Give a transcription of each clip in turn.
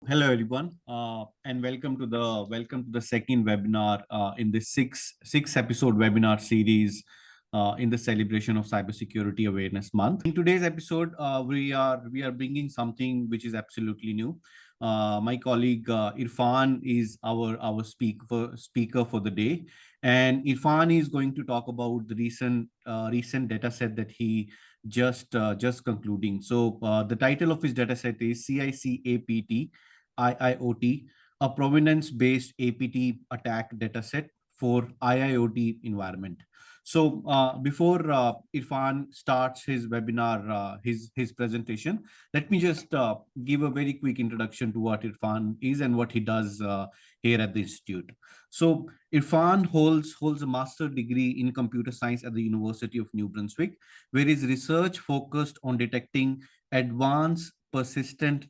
Hello everyone, and welcome to the second webinar in this six episode webinar series in the celebration of Cybersecurity Awareness Month. In today's episode, we are bringing something which is absolutely new. My colleague Irfan is our speaker for the day, and Irfan is going to talk about the recent data set that he just concluding. So the title of his data set is CICAPT-IIoT, a provenance-based APT attack dataset for IIoT environment. So before Irfan starts his webinar, his presentation, let me just give a very quick introduction to what Irfan is and what he does here at the institute. So Irfan holds a master degree in computer science at the University of New Brunswick, where his research focused on detecting advanced persistent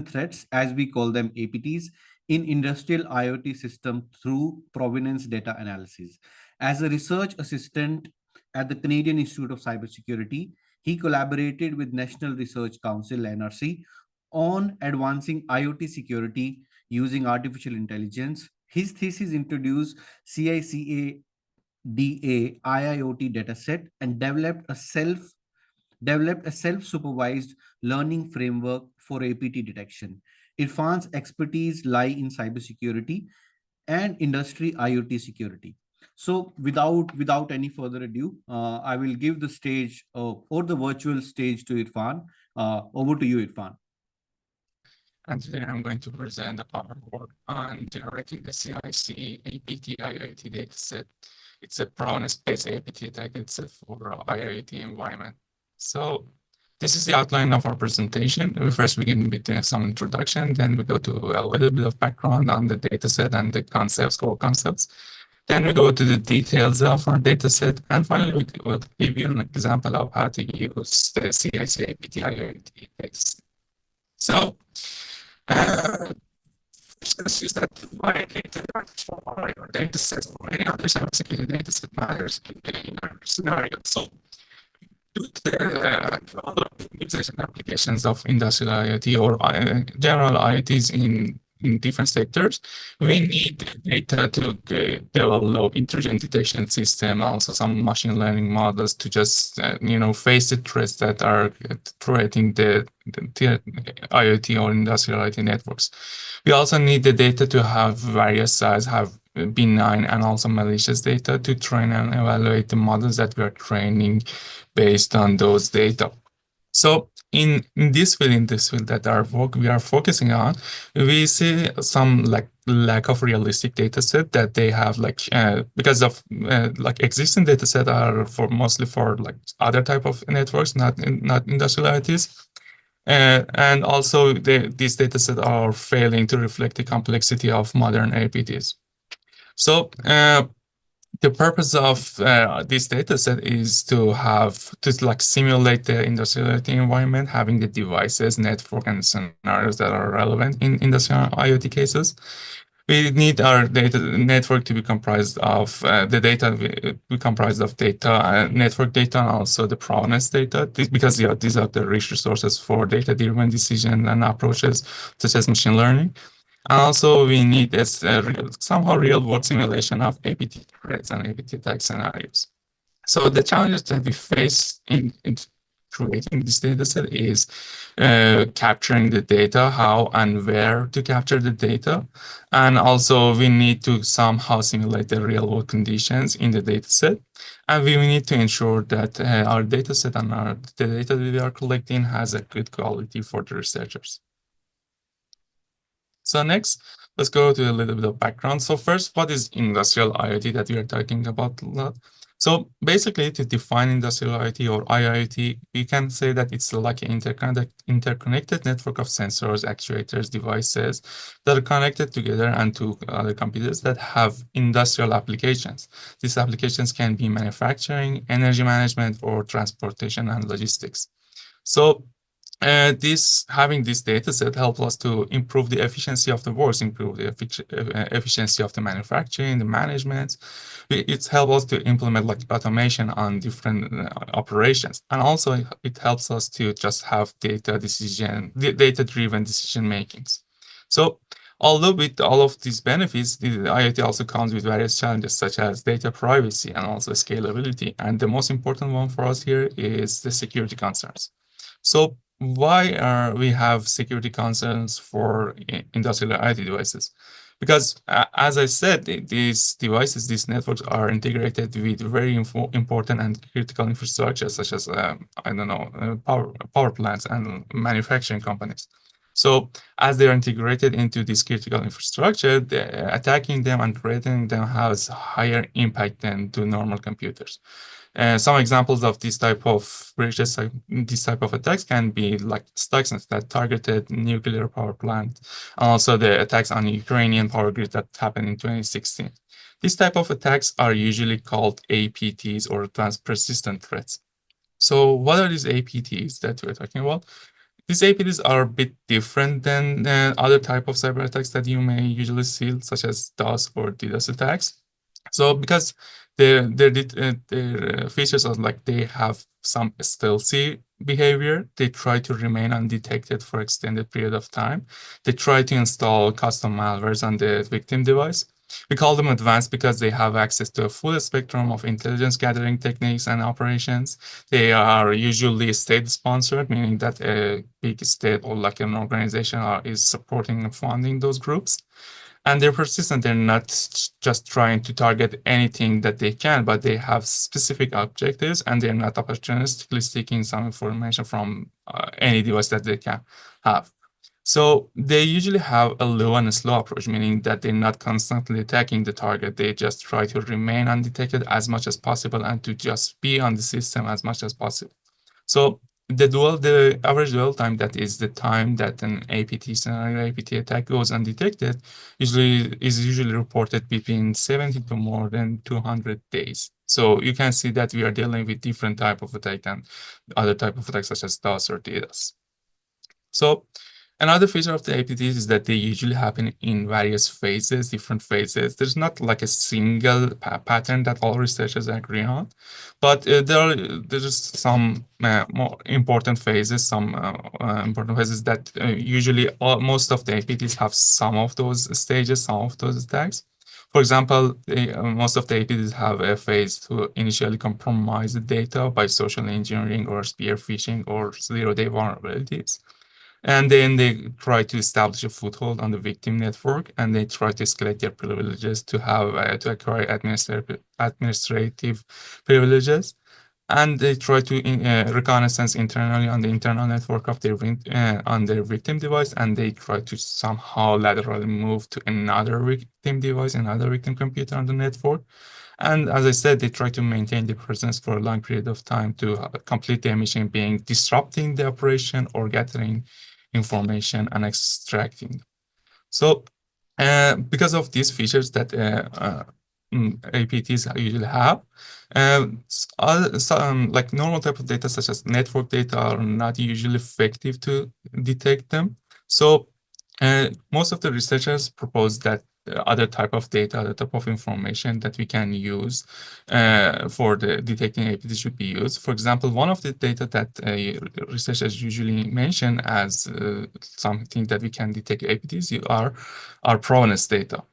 threats, as we call them APTs, in industrial IoT system through provenance data analysis. As a research assistant at the Canadian Institute of Cybersecurity, he collaborated with National Research Council (NRC) on advancing IoT security using artificial intelligence. His thesis introduced CICA DA IIoT dataset and developed a self-supervised learning framework for APT detection. Irfan's expertise lie in cybersecurity and industry IoT security. So without any further ado, I will give the stage or the virtual stage to Irfan. Over to you, Irfan. And today I'm going to present our work on generating the CIC APT IoT dataset. It's a provenance-based APT dataset for IoT environment. So this is the outline of our presentation. We first begin with some introduction, then we go to a little bit of background on the dataset and the core concepts. Then we go to the details of our dataset, and finally we will give you an example of how to use the CIC APT IoT dataset. So let's use that to provide data for our data sets or any other cybersecurity data set matters in our scenario. So due to the utilization applications of industrial IoT or general IoTs in different sectors, we need data to develop intrusion detection system, also some machine learning models to just face the threats that are threatening the IoT or industrial IoT networks. We also need the data to have various size, have benign and also malicious data to train and evaluate the models that we are training based on those data. So in this field that our work we are focusing on, we see some lack of realistic data set that they have because of existing data set are mostly for other type of networks, not industrial IoTs. And also these data sets are failing to reflect the complexity of modern APTs. So the purpose of this data set is to simulate the industrial IoT environment, having the devices, network, and scenarios that are relevant in industrial IoT cases. We need our data network to be comprised of network data, and also the provenance data, because these are the rich resources for data-driven decision and approaches such as machine learning. And also, we need this somehow real-world simulation of APT threats and APT attack scenarios. So the challenges that we face in creating this data set is capturing the data, how and where to capture the data. And also, we need to somehow simulate the real-world conditions in the data set. And we need to ensure that our data set and the data that we are collecting has a good quality for the researchers. So next, let's go to a little bit of background. So first, what is industrial IoT that we are talking about a lot? So basically, to define industrial IoT or IIoT, we can say that it's like an interconnected network of sensors, actuators, devices that are connected together and to other computers that have industrial applications. These applications can be manufacturing, energy management, or transportation and logistics. So Having this data set helps us to improve the efficiency of the works, improve the efficiency of the manufacturing, the management. It helps us to implement like automation on different operations, and also it helps us to just have data-driven decision makings. So, although with all of these benefits, the IoT also comes with various challenges such as data privacy and also scalability. And the most important one for us here is the security concerns. So why we have security concerns for industrial IoT devices? Because as I said, these devices, these networks are integrated with very important and critical infrastructure, such as, I don't know, power plants and manufacturing companies. So as they are integrated into this critical infrastructure, attacking them and threatening them has higher impact than to normal computers. Some examples of this type of breaches, this type of attacks can be like Stuxnet that targeted nuclear power plant, and also the attacks on Ukrainian power grid that happened in 2016. These type of attacks are usually called APTs or advanced persistent threats. So what are these APTs that we're talking about? These APTs are a bit different than other type of cyber attacks that you may usually see, such as DOS or DDoS attacks. So because their features are like they have some stealthy behavior, they try to remain undetected for extended period of time. They try to install custom malwares on the victim device. We call them advanced because they have access to a full spectrum of intelligence gathering techniques and operations. They are usually state-sponsored, meaning that a big state or like an organization is supporting and funding those groups. And they're persistent. They're not just trying to target anything that they can, but they have specific objectives, and they're not opportunistically seeking some information from any device that they can have. So they usually have a low and a slow approach, meaning that they're not constantly attacking the target. They just try to remain undetected as much as possible and to just be on the system as much as possible. So the average dwell time, that is the time that an APT scenario APT attack goes undetected, is usually reported between 70 to more than 200 days. So you can see that we are dealing with different type of attack than other type of attacks such as DOS or DDoS. So another feature of the APTs is that they usually happen in various phases, different phases. There's not like a single pattern that all researchers agree on, but there's some more important phases, that usually most of the APTs have some of those stages, some of those attacks. For example, most of the APTs have a phase to initially compromise the data by social engineering or spear phishing or zero-day vulnerabilities. And then they try to establish a foothold on the victim network, and they try to escalate their privileges to have to acquire administrative privileges, and they try to reconnaissance internally on the internal network of their on their victim device, and they try to somehow laterally move to another victim device, another victim computer on the network. And as I said, they try to maintain the presence for a long period of time to complete their mission, being disrupting the operation or gathering information and extracting. So because of these features that APTs usually have, like normal type of data such as network data are not usually effective to detect them. So most of the researchers propose that other type of data, other type of information that we can use for the detecting APTs should be used. For example, one of the data that researchers usually mention as something that we can detect APTs are provenance data.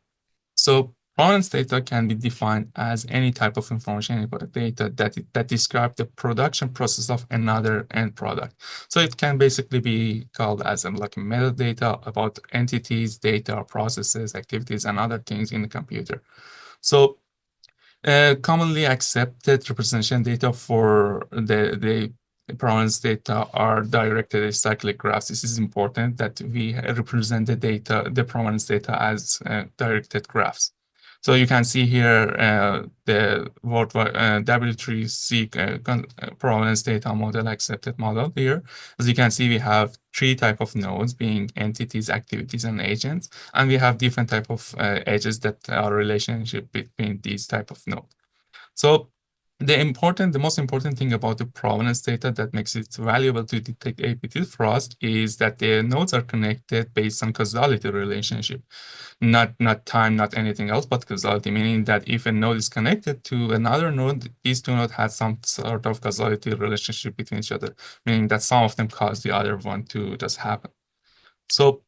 So provenance data can be defined as any type of information, any data that describe the production process of another end product. So it can basically be called as like metadata about entities, data, processes, activities, and other things in the computer. So commonly accepted representation data for the provenance data are directed cyclic graphs. This is important that we represent the data, the provenance data as directed graphs. So you can see here the W3C provenance data model, accepted model here. As you can see, we have three type of nodes being entities, activities, and agents. And we have different type of edges that are relationship between these type of nodes. So The most important thing about the provenance data that makes it valuable to detect APTs for us is that the nodes are connected based on causality relationship, not time, not anything else, but causality, meaning that if a node is connected to another node, these two nodes have some sort of causality relationship between each other, meaning that some of them cause the other one to just happen. So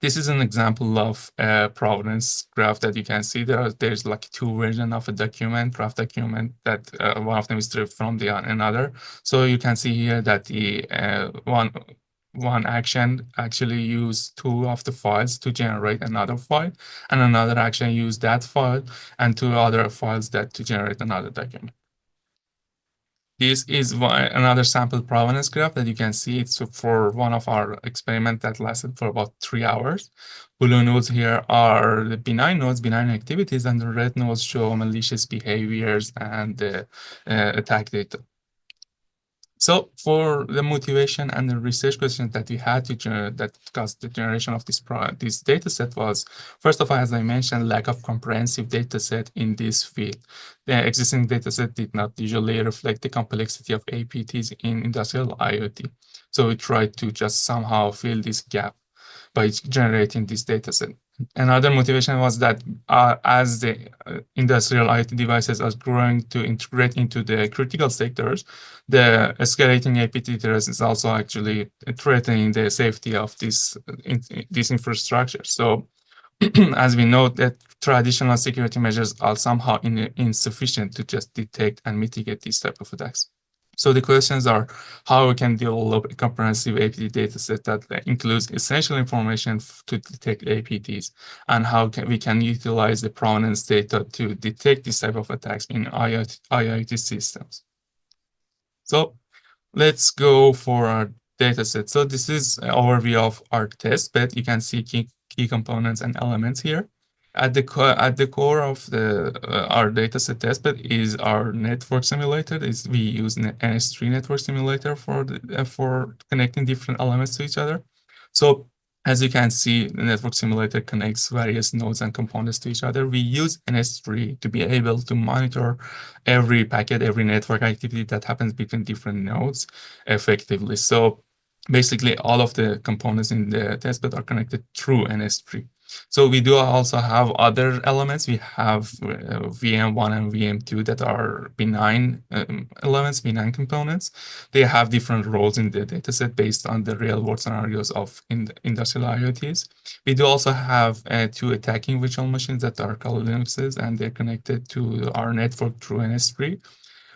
this is an example of a provenance graph that you can see. There's like two versions of a document, graph document, that one of them is derived from the another. So you can see here that the one action actually use two of the files to generate another file, and another action use that file and two other files that to generate another document. This is another sample provenance graph that you can see. It's for one of our experiments that lasted for about 3 hours. Blue nodes here are the benign nodes, benign activities, and the red nodes show malicious behaviors and attack data. So for the motivation and the research questions that we had to that caused the generation of this data set was, first of all, as I mentioned, lack of comprehensive data set in this field. The existing data set did not usually reflect the complexity of APTs in industrial IoT. So we tried to just somehow fill this gap by generating this data set. Another motivation was that as the industrial IoT devices are growing to integrate into the critical sectors, the escalating APT threats is also actually threatening the safety of this infrastructure. So as we know that traditional security measures are somehow insufficient to just detect and mitigate these type of attacks. So the questions are how we can develop a comprehensive APT dataset that includes essential information to detect APTs, and how we can utilize the provenance data to detect this type of attacks in IoT systems. So let's go for our dataset. So this is an overview of our testbed. You can see key components and elements here. At the core of our dataset testbed is our network simulator. We use an NS3 network simulator for connecting different elements to each other. So as you can see, the network simulator connects various nodes and components to each other. We use NS3 to be able to monitor every packet, every network activity that happens between different nodes effectively. So basically, all of the components in the testbed are connected through NS3. So we do also have other elements. We have VM1 and VM2 that are benign elements, benign components. They have different roles in the dataset based on the real-world scenarios of industrial IoTs. We do also have two attacking virtual machines that are called Linuxes, and they're connected to our network through NS3.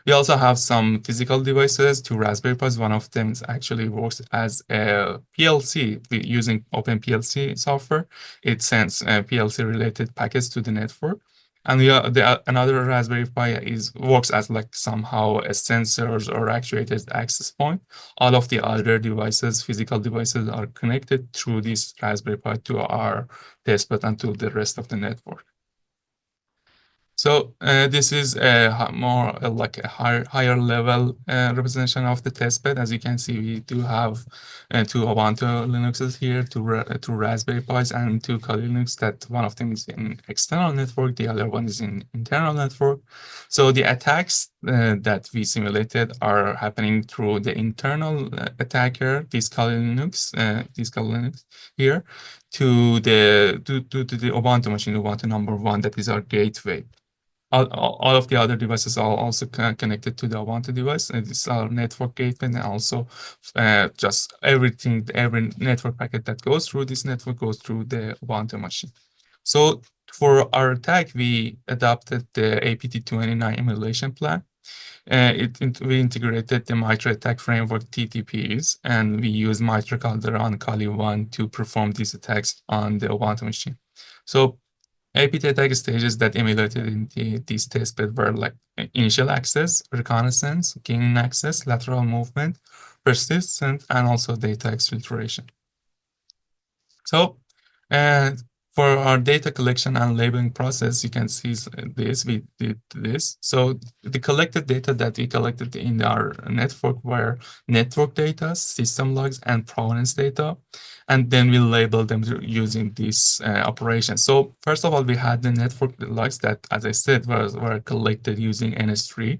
We also have some physical devices, two Raspberry Pis. One of them actually works as a PLC using OpenPLC software. It sends PLC-related packets to the network. And another Raspberry Pi works as like somehow a sensors or actuated access point. All of the other devices, physical devices, are connected through this Raspberry Pi to our testbed and to the rest of the network. So this is more like a higher level representation of the testbed. As you can see, we do have two Ubuntu Linuxes here, two Raspberry Pis, and two Kali Linux. That one of them is in external network, the other one is in internal network. So the attacks that we simulated are happening through the internal attacker, this Kali Linux here, to the Ubuntu machine, Ubuntu number 1, that is our gateway. All of the other devices are also connected to the Ubuntu device. And it's our network gateway, and also just every network packet that goes through this network goes through the Ubuntu machine. So for our attack, we adopted the APT-29 emulation plan. We integrated the MITRE attack framework TTPs, and we use MITRE Caldera on Kali 1 to perform these attacks on the Ubuntu machine. So APT attack stages that emulated in these testbed were like initial access, reconnaissance, gaining access, lateral movement, persistent, and also data exfiltration. So For our data collection and labeling process, you can see this, we did this. So the collected data that we collected in our network were network data, system logs, and provenance data. And then we labeled them using this operation. So first of all, we had the network logs that, as I said, were collected using NS3.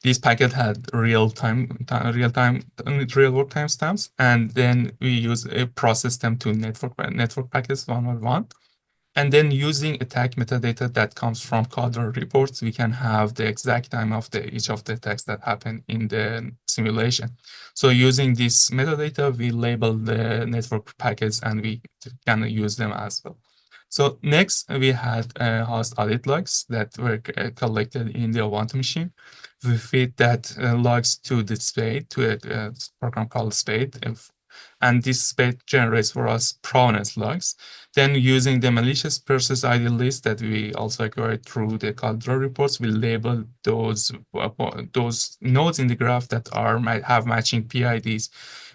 These packets had real-world timestamps, and then we process them to network packets one by one. And then using attack metadata that comes from Cadre reports, we can have the exact time of each of the attacks that happen in the simulation. So using this metadata, we label the network packets and we can use them as well. So next, we had host audit logs that were collected in the Avanta machine. We feed that logs to the Spade, to a program called Spade, and this Spade generates for us provenance logs. Then using the malicious process ID list that we also acquired through the Cadre reports, we label those nodes in the graph that have matching PIDs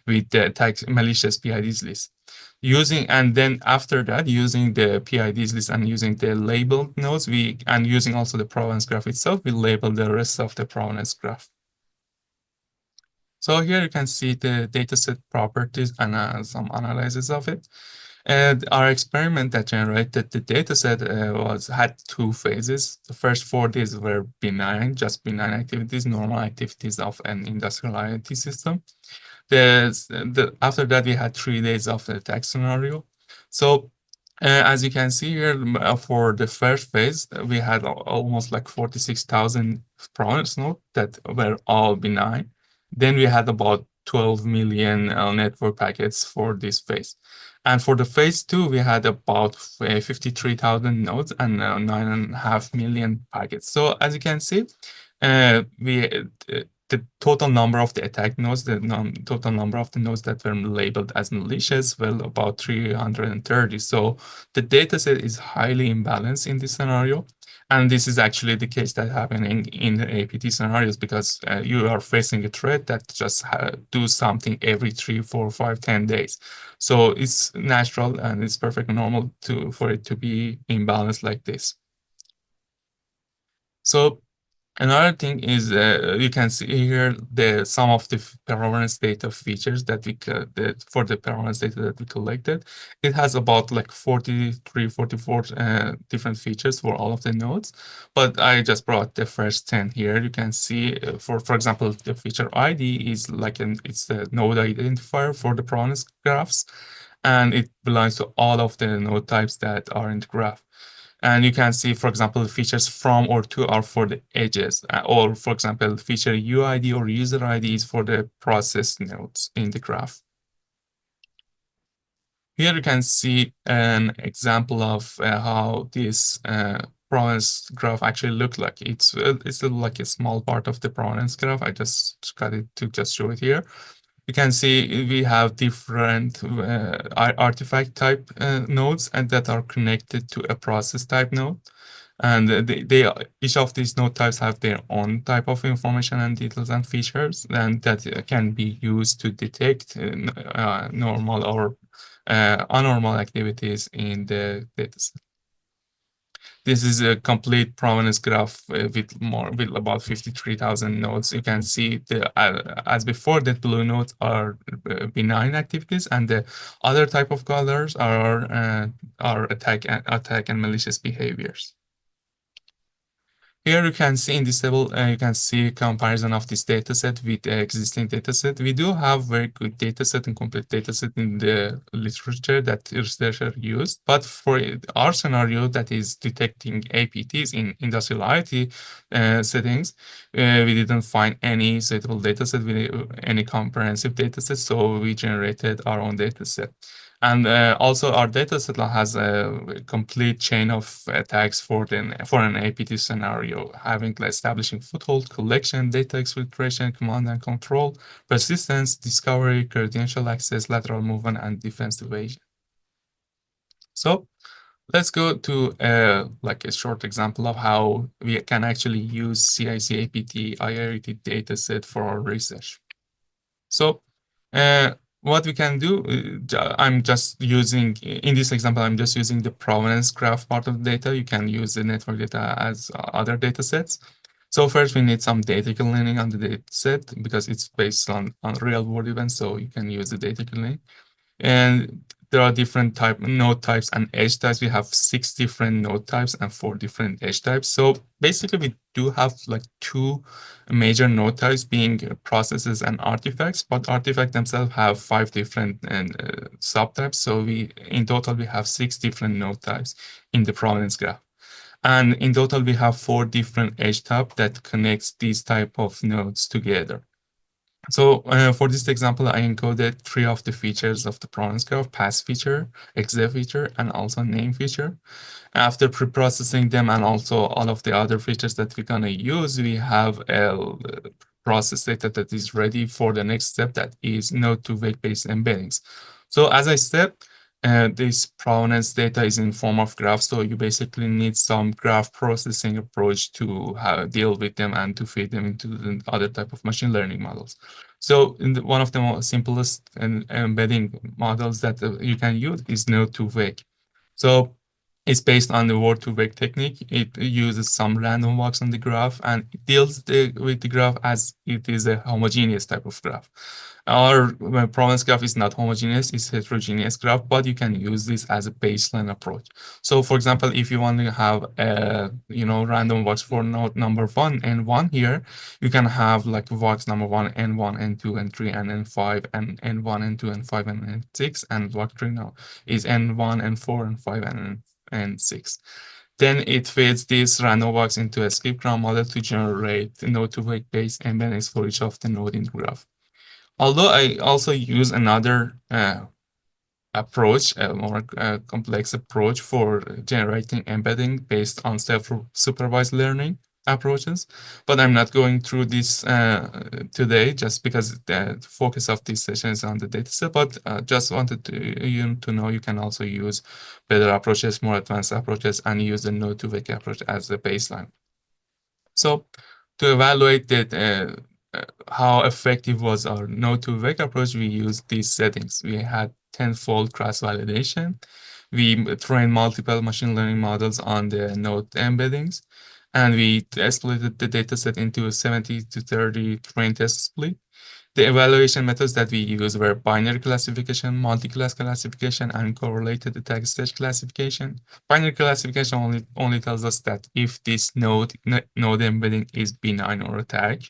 with the malicious PIDs list. And then after that, using the PIDs list and using the labeled nodes, and using also the provenance graph itself, we label the rest of the provenance graph. So here you can see the dataset properties and some analysis of it. And our experiment that generated the dataset had two phases. The first 4 days were benign, just benign activities, normal activities of an industrial IoT system. After that, we had 3 days of the attack scenario. So as you can see here, for the first phase, we had almost like 46,000 provenance nodes that were all benign. Then we had about 12 million network packets for this phase. And for the phase 2, we had about 53,000 nodes and 9.5 million packets. So as you can see, the total number of the attack nodes, total number of the nodes that were labeled as malicious, well, about 330. So the dataset is highly imbalanced in this scenario. And this is actually the case that's happening in the APT scenarios, because you are facing a threat that just do something every 3, 4, 5, 10 days. So it's natural and it's perfectly normal for it to be imbalanced like this. So another thing is you can see here some of the provenance data features that for the provenance data that we collected. It has about like 43, 44 different features for all of the nodes, but I just brought the first 10 here. You can see, for example, the feature ID is like it's the node identifier for the provenance graphs, and it belongs to all of the node types that are in the graph. And you can see, for example, the features from or to are for the edges, or for example, feature UID or user ID is for the process nodes in the graph. Here you can see an example of how this provenance graph actually looked like. It's like a small part of the provenance graph. I just got it to just show it here. You can see we have different artifact type nodes and that are connected to a process type node. And each of these node types have their own type of information and details and features, and that can be used to detect normal or anormal activities in the dataset. This is a complete provenance graph with about 53,000 nodes. You can see as before, the blue nodes are benign activities, and the other type of colors are attack and malicious behaviors. Here you can see in this table, you can see comparison of this dataset with the existing dataset. We do have very good dataset and complete dataset in the literature that researchers used, but for our scenario that is detecting APTs in industrial IoT settings, we didn't find any suitable dataset with any comprehensive dataset, so we generated our own dataset. And also our dataset has a complete chain of attacks for an APT scenario, establishing foothold, collection, data exfiltration, command and control, persistence, discovery, credential access, lateral movement, and defense evasion. So let's go to like a short example of how we can actually use CICAPT-IIoT dataset for our research. So what we can do, I'm just using, in this example, I'm just using the provenance graph part of the data. You can use the network data as other data sets. So first we need some data cleaning on the data set because it's based on real world events. So you can use the data cleaning. And there are different node types and edge types. We have 6 different node types and 4 different edge types. So basically we do have like 2 major node types being processes and artifacts, but artifacts themselves have 5 different subtypes. So in total we have 6 different node types in the provenance graph. And in total we have 4 different edge types that connects these type of nodes together. So for this example, I encoded 3 of the features of the provenance graph: pass feature, exec feature, and also name feature. After pre-processing them and also all of the other features that we're gonna use, we have a process data that is ready for the next step, that is node-to-wake based embeddings. So as I said, this provenance data is in form of graph, so you basically need some graph processing approach to deal with them and to feed them into the other type of machine learning models. So one of the most simplest embedding models that you can use is node-to-wake. So it's based on the word-to-wake technique. It uses some random walks on the graph and it deals with the graph as it is a homogeneous type of graph. Our provenance graph is not homogeneous, it's heterogeneous graph, but you can use this as a baseline approach. So for example, if you want to have random walks for node number 1 and 1 here, you can have like walks number 1, N1, N2, N3, and N5, and N1, N2, N5, and N6, and walk 3 now is N1, N4, N5, and 6. Then it feeds these random walks into a skip-ground model to generate node-to-wake based embeddings for each of the node in the graph. Although I also use another approach, a more complex approach for generating embedding based on self-supervised learning approaches, but I'm not going through this today just because the focus of this session is on the dataset, but just wanted you to know you can also use better approaches, more advanced approaches, and use the node-to-wake approach as the baseline. So to evaluate that, how effective was our node-to-wake approach, we used these settings. We had 10-fold cross-validation. We trained multiple machine learning models on the node embeddings, and we split the dataset into a 70-30 train test split. The evaluation methods that we used were binary classification, multi-class classification, and correlated attack stage classification. Binary classification only tells us that if this node embedding is benign or attack,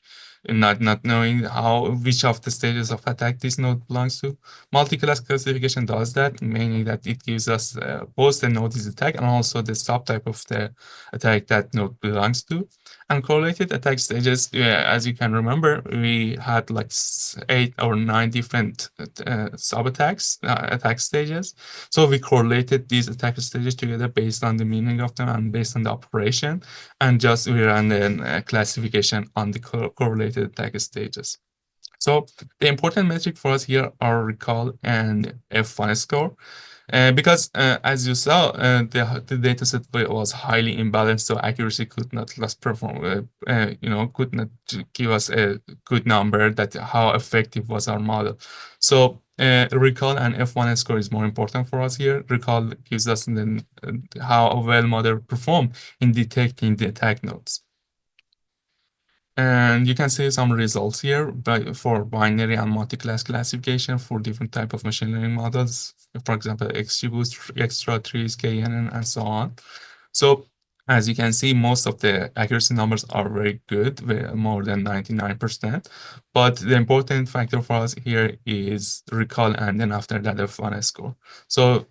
not knowing which of the stages of attack this node belongs to. Multi-class classification does that, meaning that it gives us both the node is attack and also the subtype of the attack that node belongs to. And correlated attack stages, as you can remember, we had like 8 or 9 different sub-attacks, attack stages. So we correlated these attack stages together based on the meaning of them and based on the operation, and just we ran a classification on the correlated attack stages. So the important metric for us here are recall and F1 score. Because as you saw, the dataset was highly imbalanced, so accuracy could not perform, could not give us a good number that how effective was our model. So recall and F1 score is more important for us here. Recall gives us then how well model perform in detecting the attack nodes. And you can see some results here for binary and multi-class classification for different type of machine learning models. For example, XGBoost, Extra-trees, KNN, and so on. So as you can see, most of the accuracy numbers are very good, more than 99%. But the important factor for us here is recall, and then after that, F1 score. So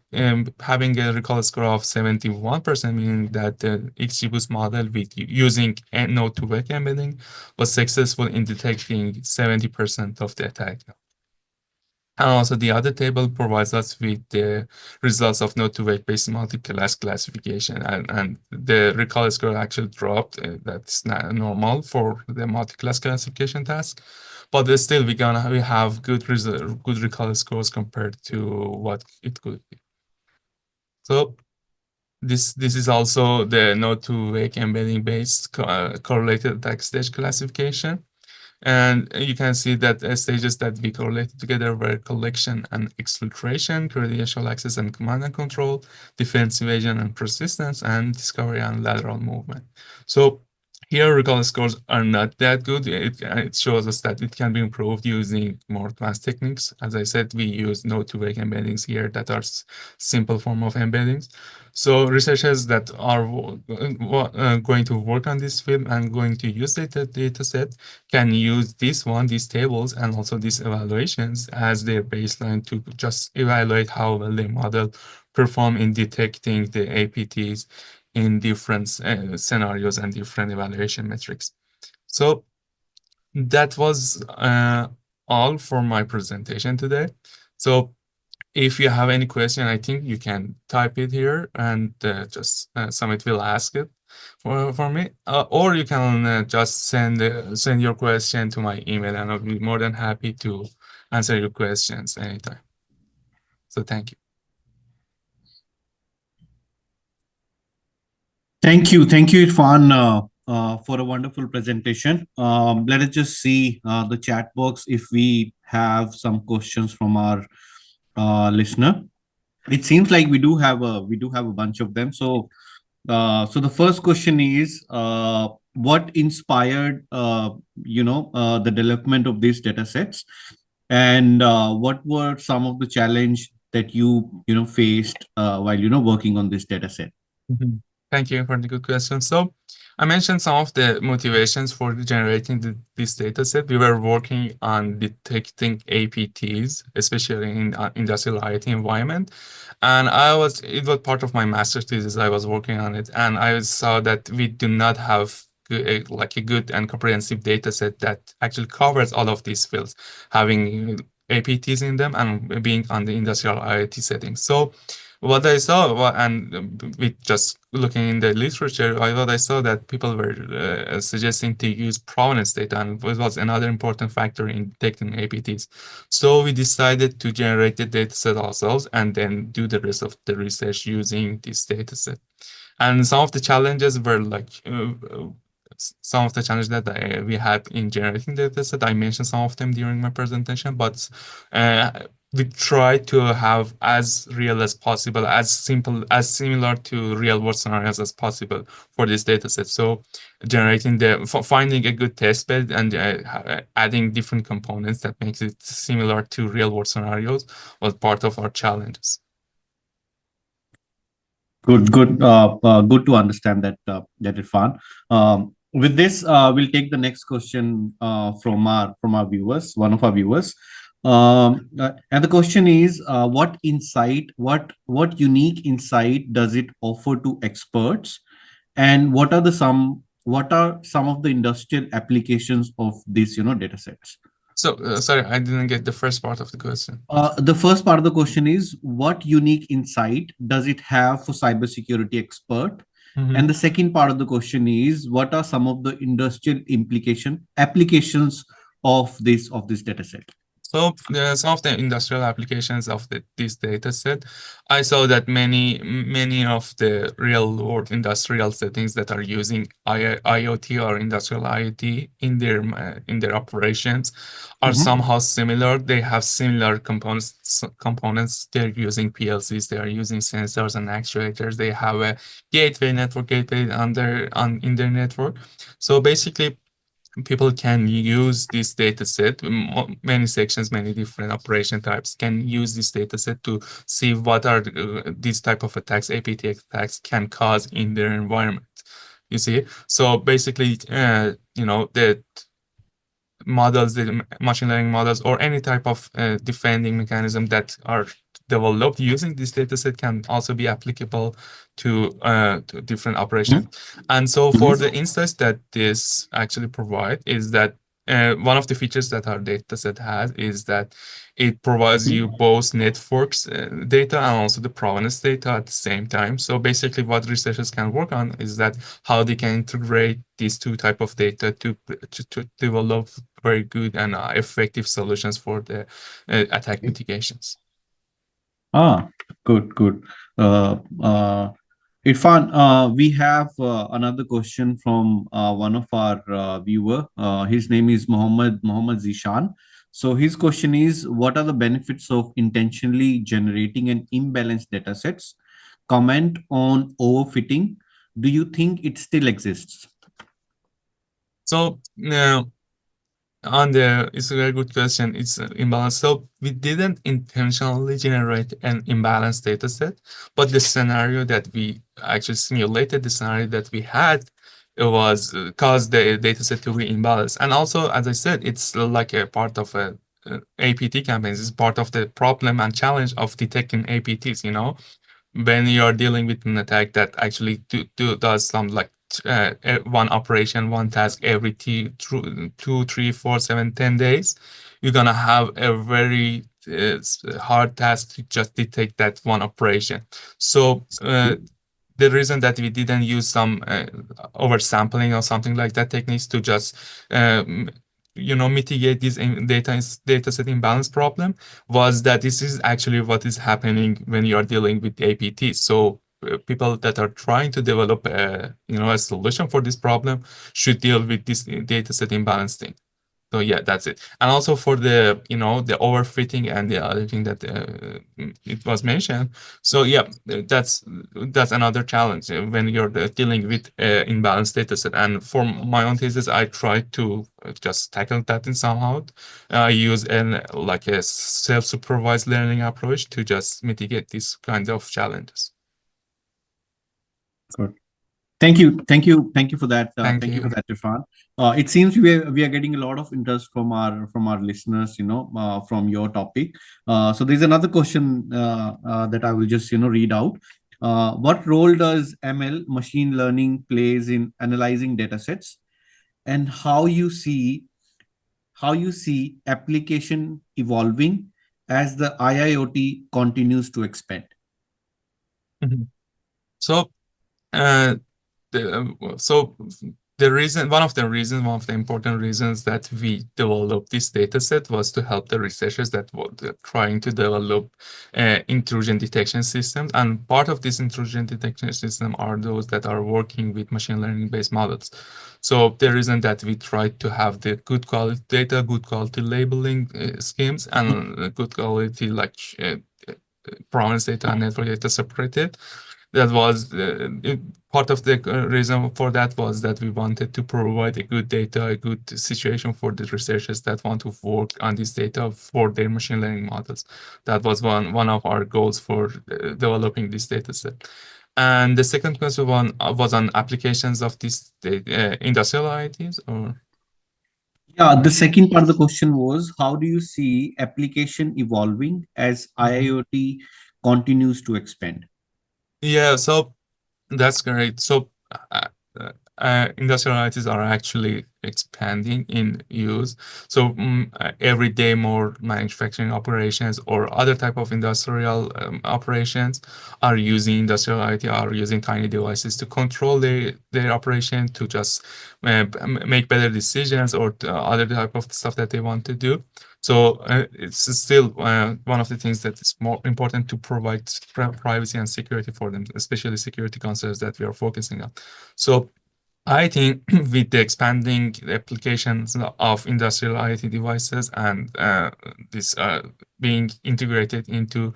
having a recall score of 71%, meaning that the XGBoost model with using node-to-wake embedding was successful in detecting 70% of the attack. And also the other table provides us with the results of node-to-wake based multi-class classification, and the recall score actually dropped. That's not normal for the multi-class classification task, but still we have good recall scores compared to what it could be. So this is also the node-to-wake embedding based correlated attack stage classification. And you can see that stages that we correlated together were collection and exfiltration, credential access and command and control, defense evasion and persistence, and discovery and lateral movement. So here, recall scores are not that good. It shows us that it can be improved using more advanced techniques. As I said, we use no-to-wake embeddings here that are simple form of embeddings. So researchers that are going to work on this field and going to use data set can use these tables, and also these evaluations as their baseline to just evaluate how well the model perform in detecting the APTs in different scenarios and different evaluation metrics. So that was all for my presentation today. So if you have any question, I think you can type it here, and just Sumit will ask it for me, or you can just send your question to my email, and I'll be more than happy to answer your questions anytime. So thank you. Thank you, Irfan, for a wonderful presentation. Let us just see the chat box if we have some questions from our listener. It seems like we do have a bunch of them. So the first question is, what inspired the development of these data sets, and what were some of the challenge that you faced while working on this data set? Mhm. Thank you for the good question. So I mentioned some of the motivations for generating this data set. We were working on detecting APTs, especially in industrial IoT environment. And it was part of my master's thesis. I was working on it, and I saw that we do not have like a good and comprehensive data set that actually covers all of these fields, having APTs in them and being on the industrial IoT setting. So what I saw, and with just looking in the literature, what I saw that people were suggesting to use provenance data, and it was another important factor in detecting APTs. So we decided to generate the data set ourselves and then do the rest of the research using this data set. And some of the challenges were like some of the challenges that we had in generating the data set. I mentioned some of them during my presentation, but we try to have as real as possible, as simple, as similar to real world scenarios as possible for this data set. So generating finding a good test bed and adding different components that makes it similar to real world scenarios was part of our challenges. Good to understand that, Irfan. With this, we'll take the next question from our viewers, one of our viewers. And the question is, what unique insight does it offer to experts, and what are some of the industrial applications of these data sets? So sorry, I didn't get the first part of the question. The first part of the question is, what unique insight does it have for cybersecurity expert? Mhm. And the second part of the question is, what are some of the industrial applications of this data set? So some of the industrial applications of this data set, I saw that many of the real world industrial settings that are using IoT or industrial IoT in their operations are somehow similar. They have similar components. They're using PLCs. They are using sensors and actuators. They have a network gateway in their network. So basically, people can use this data set, many sections, many different operation types can use this data set to see what are these type of attacks, APT attacks can cause in their environment. You see, so basically, the models, the machine learning models, or any type of defending mechanism that are developed using this data set can also be applicable to different operations. And so for the insights that this actually provide is that one of the features that our dataset has is that it provides you both networks data and also the provenance data at the same time. So basically what researchers can work on is that how they can integrate these two type of data to develop very good and effective solutions for the attack mitigations. Good. Irfan, we have another question from one of our viewer. His name is Mohammed Zishan. So his question is, what are the benefits of intentionally generating an imbalanced data sets? Comment on overfitting. Do you think it still exists? So it's a very good question. It's imbalanced. So we didn't intentionally generate an imbalanced data set, but the scenario that we actually simulated, the scenario that we had, it was caused the data set to be imbalanced. And also, as I said, it's like a part of a APT campaigns. It's part of the problem and challenge of detecting APTs, when you're dealing with an attack that actually does some like one operation, one task every 2, 3, 4, 7, 10 days, you're gonna have a very hard task to just detect that one operation. So the reason that we didn't use some oversampling or something like that techniques to just mitigate this data set imbalance problem was that this is actually what is happening when you are dealing with APTs. So people that are trying to develop a solution for this problem should deal with this data set imbalance thing. So yeah, that's it. And also for the overfitting and the other thing that it was mentioned. So yeah, that's another challenge when you're dealing with imbalanced data set. And for my own thesis, I tried to just tackle that in somehow. I use like a self-supervised learning approach to just mitigate these kinds of challenges. Good. Thank you for that. Thank Thank you you. for that, Irfan. It seems we are getting a lot of interest from our listeners, from your topic. So there's another question that I will just read out. What role does ML machine learning plays in analyzing data sets, and how you see application evolving as the IIoT continues to expand? So uh, so one of the important reasons that we developed this data set was to help the researchers that were trying to develop intrusion detection systems. And part of this intrusion detection system are those that are working with machine learning based models. So the reason that we tried to have the good quality data, good quality labeling schemes, and good quality like provenance data and network data separated. That was part of the reason for that was that we wanted to provide a good data, a good situation for the researchers that want to work on this data for their machine learning models. That was one of our goals for developing this data set. And the second question was on applications of this industrial IoTs, or? Yeah, the second part of the question was, how do you see application evolving as IIoT continues to expand? Yeah, so that's great. So industrial IoTs are actually expanding in use. So every day more manufacturing operations or other type of industrial operations are using industrial IoT, are using tiny devices to control their operation, to just make better decisions or other type of stuff that they want to do. So it's still one of the things that is more important to provide privacy and security for them, especially security concerns that we are focusing on. So I think with the expanding applications of industrial IoT devices and this being integrated into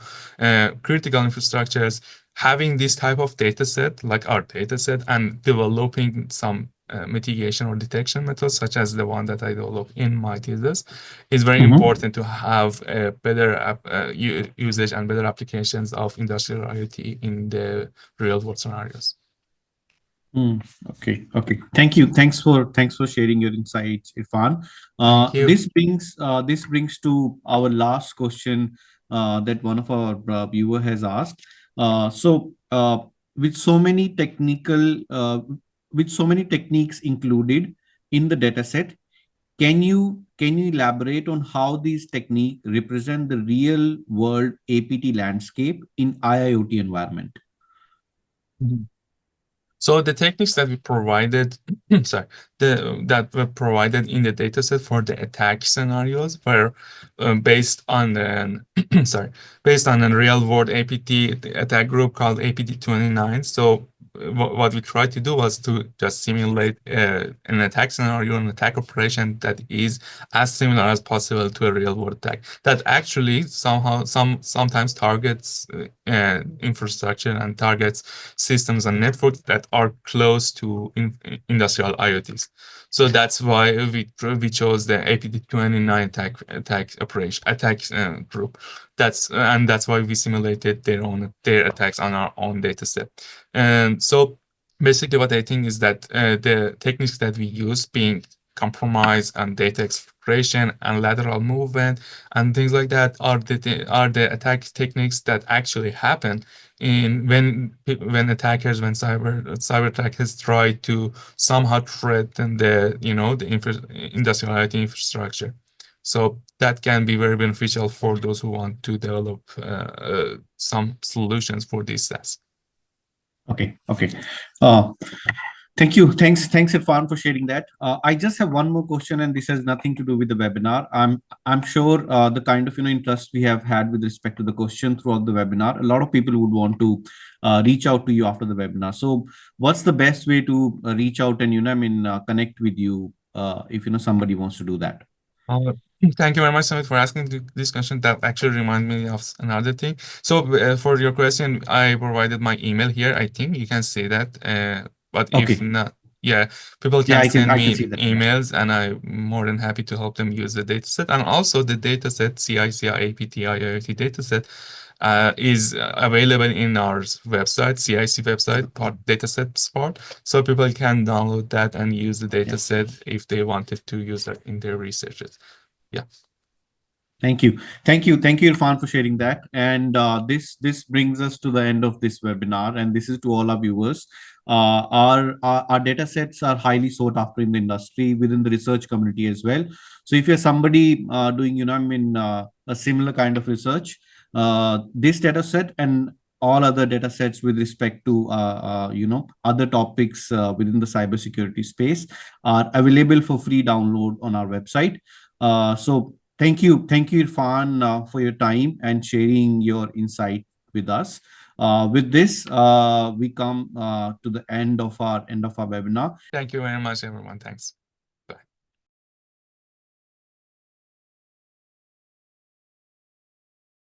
critical infrastructures, having this type of data set, like our data set, and developing some mitigation or detection methods, such as the one that I developed in my thesis, is very important to have a better usage and better applications of industrial IoT in the real world scenarios. Okay. Thank you. Thanks for sharing your insights, Irfan. Thank you. This brings to our last question that one of our viewer has asked. With so many techniques included in the dataset, can you elaborate on how these techniques represent the real world APT landscape in IIoT environment? So the techniques that we provided, that were provided in the dataset for the attack scenarios were based on based on a real world APT attack group called APT-29. So what we tried to do was to just simulate an attack scenario, an attack operation that is as similar as possible to a real world attack that actually sometimes targets infrastructure and targets systems and networks that are close to industrial IoTs. So that's why we chose the APT-29 attack group. That's why we simulated their attacks on our own data set. And so basically what I think is that the techniques that we use, being compromise and data exfiltration and lateral movement and things like that, are the attack techniques that actually happen when cyber attackers try to somehow threaten the industrial IoT infrastructure. So that can be very beneficial for those who want to develop some solutions for these tasks. Okay. Thank you. Thanks, Erfan, for sharing that. I just have one more question, and this has nothing to do with the webinar. I'm sure the kind of interest we have had with respect to the question throughout the webinar, a lot of people would want to reach out to you after the webinar. So, what's the best way to reach out and connect with you if somebody wants to do that? Thank you very much, Sumit, for asking this question. That actually reminds me of another thing. So for your question, I provided my email here. I think you can see that. But Okay. if not, yeah, people can I send can me see that. emails, and I'm more than happy to help them use the dataset. And also the dataset, CICAPT-IIoT dataset, is available in our website, CIC website, datasets part. So people can download that and use the dataset if they wanted to use that in their researches. Yeah. Thank you, Erfan, for sharing that. And this brings us to the end of this webinar, and this is to all our viewers. Our data sets are highly sought after in the industry, within the research community as well. So if you're somebody doing a similar kind of research, this data set and all other data sets with respect to other topics within the cybersecurity space are available for free download on our website. So thank you, Erfan, for your time and sharing your insight with us. With this, we come to the end of our webinar. Thank you very much, everyone. Thanks.